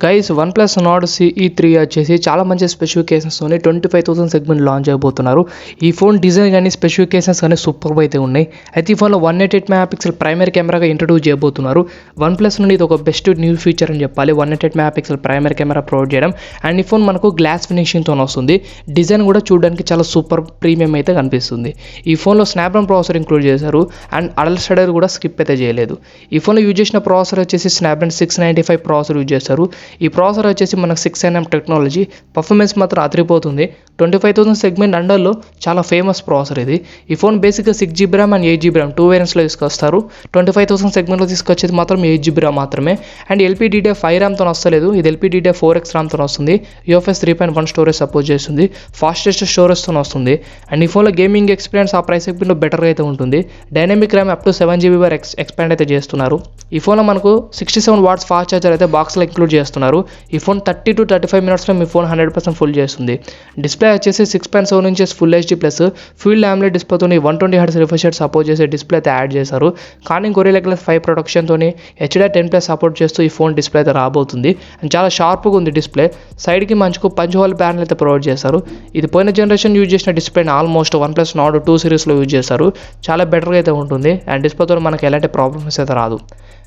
Guys OnePlus Nord CE3 వచ్చేసి చాలా మంచి స్పెసిఫికేషన్స్తోని 25,000 సెగ్మెంట్ లాంచ్ అయిపోతున్నారు. ఈ ఫోన్ డిజైన్ కానీ స్పెసిఫికేషన్స్ కానీ సూపర్బ్ అయితే ఉన్నాయి. అయితే ఈ ఫోన్లో 188 మెగాపిక్సెల్ ప్రైమరీ కెమెరాగా ఇంట్రడ్యూస్ చేయబోతున్నారు. OnePlus నుండి ఇది ఒక బెస్ట్ న్యూ ఫీచర్ అని చెప్పాలి. 188 మెగాపిక్సెల్ ప్రైమరీ కెమెరా ప్రొవైడ్ చేయడం అండ్ ఈ ఫోన్ మనకు గ్లాస్ ఫినిషింగ్తో వస్తుంది. డిజైన్ కూడా చూడడానికి చాలా సూపర్ ప్రీమియం అయితే కనిపిస్తుంది. ఈ ఫోన్లో స్నాప్డ్రాగన్ ప్రాసెసర్ ఇంక్లూడ్ చేశారు అండ్ అడల్ట్ స్టడర్ కూడా స్కిప్ అయితే చేయలేదు. ఈ ఫోన్లో యూజ్ చేసిన ప్రాసెసర్ వచ్చేసి స్నాప్డ్రాగన్ 695 ప్రాసెసర్ యూజ్ చేస్తారు. ఈ ప్రాసెసర్ వచ్చేసి మనకు 6nm టెక్నాలజీ. పర్ఫార్మెన్స్ మాత్రం అదిరిపోతుంది. 25,000 సెగ్మెంట్ అండర్లో చాలా ఫేమస్ ప్రాసెసర్ ఇది. ఈ ఫోన్ బేసిక్గా 6GB RAM and 8GB RAM 2 వేరియంట్స్లో తీసుకొస్తారు. 25,000 సెగ్మెంట్లో తీసుకొచ్చేది మాత్రం 8GB ర్యామ్ మాత్రమే అండ్ LPDDR5 ర్యామ్తో వస్తలేదు. ఇది LPDDR4X ర్యామ్తో వస్తుంది. UFS 3.1 స్టోరేజ్ సపోర్ట్ చేస్తుంది. ఫాస్టెస్ట్ స్టోరేజ్తో వస్తుంది అండ్ ఈ ఫోన్లో గేమింగ్ ఎక్స్పీరియన్స్ ఆ ప్రైస్ సెగ్మెంట్లో బెటర్గా అయితే ఉంటుంది. Dynamic RAM up to 7GB వరకు ఎక్స్పాండ్ అయితే చేస్తున్నారు. ఈ ఫోన్లో మనకు 67 వాట్స్ ఫాస్ట్ ఛార్జర్ అయితే బాక్స్లో ఇంక్లూడ్ చేస్తున్నారు. ఈ ఫోన్ 30 to 35 మినిట్స్లో మీ ఫోన్ 100% ఫుల్ చేస్తుంది. డిస్ప్లే వచ్చేసి 6.7 inches full HD plus full AMOLED డిస్ప్లేతో 120Hz refresh rate support చేసే డిస్ప్లే అయితే యాడ్ చేశారు. కానీ Gorilla Glass 5 ప్రొటెక్షన్తో HDR10+ సపోర్ట్ చేస్తూ ఈ ఫోన్ డిస్ప్లే అయితే రాబోతుంది అండ్ చాలా షార్ప్గా ఉంది డిస్ప్లే. సైడ్కి మంచుకు పంచ్ హోల్ ప్యానల్ అయితే ప్రొవైడ్ చేస్తారు. ఇది పోయిన జనరేషన్ యూజ్ చేసిన డిస్ప్లేని ఆల్మోస్ట్ OnePlus Nord 2 సిరీస్లో యూజ్ చేస్తారు. చాలా బెటర్గా అయితే ఉంటుంది అండ్ డిస్ప్లేతో మనకి ఎలాంటి ప్రాబ్లమ్స్ అయితే రాదు.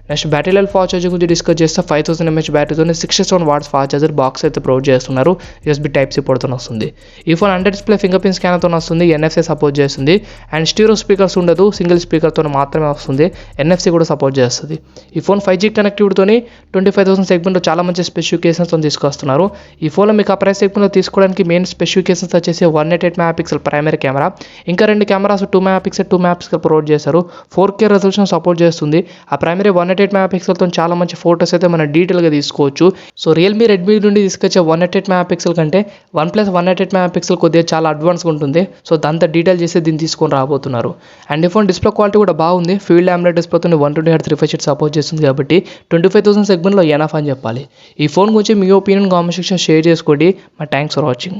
Next battery life fast charging గురించి డిస్కస్ చేస్తే 5000 mAh బ్యాటరీతో 67 వాట్స్ ఫాస్ట్ ఛార్జర్ బాక్స్ అయితే ప్రొవైడ్ చేస్తున్నారు. USB Type-C పోర్ట్తో వస్తుంది. ఈ phone under display finger print స్కానర్తో వస్తుంది. NFC సపోర్ట్ చేస్తుంది అండ్ స్టీరియో స్పీకర్స్ ఉండదు. సింగిల్ స్పీకర్తో మాత్రమే వస్తుంది. NFC కూడా సపోర్ట్ చేస్తుంది. ఈ ఫోన్ 5G కనెక్టివిటీతో 25,000 సెగ్మెంట్లో చాలా మంచి స్పెసిఫికేషన్స్తో తీసుకొస్తున్నారు. ఈ ఫోన్లో మీకు ఆ ప్రైస్ సెగ్మెంట్లో తీసుకోవడానికి మెయిన్ స్పెసిఫికేషన్స్ వచ్చేసి 188 మెగాపిక్సెల్ ప్రైమరీ కెమెరా, ఇంకా 2 కెమెరాస్ 2 మెగాపిక్సెల్ ప్రొవైడ్ చేశారు. 4K రెజల్యూషన్ సపోర్ట్ చేస్తుంది. ఆ ప్రైమరీ 188 మెగాపిక్సెల్తో చాలా మంచి ఫోటోస్ అయితే మనం డీటెయిల్గా తీసుకోవచ్చు. సో రియల్మీ రెడ్మీ నుండి తీసుకొచ్చే 188 మెగాపిక్సెల్ కంటే OnePlus 188 మెగాపిక్సెల్ కొద్దిగా చాలా అడ్వాన్స్గా ఉంటుంది. సో దాంతో డీటెయిల్ చేసి దీన్ని తీసుకొని రాబోతున్నారు. అండ్ ఈ ఫోన్ డిస్ప్లే క్వాలిటీ కూడా బాగుంది. Full AMOLED డిస్ప్లేతో 120Hz refresh rate support చేస్తుంది కాబట్టి 25,000 సెగ్మెంట్లో ఎనఫ్ అని చెప్పాలి. ఈ ఫోన్ గురించి మీ ఒపీనియన్ కామెంట్ సెక్షన్ షేర్ చేసుకోండి. Thanks for watching.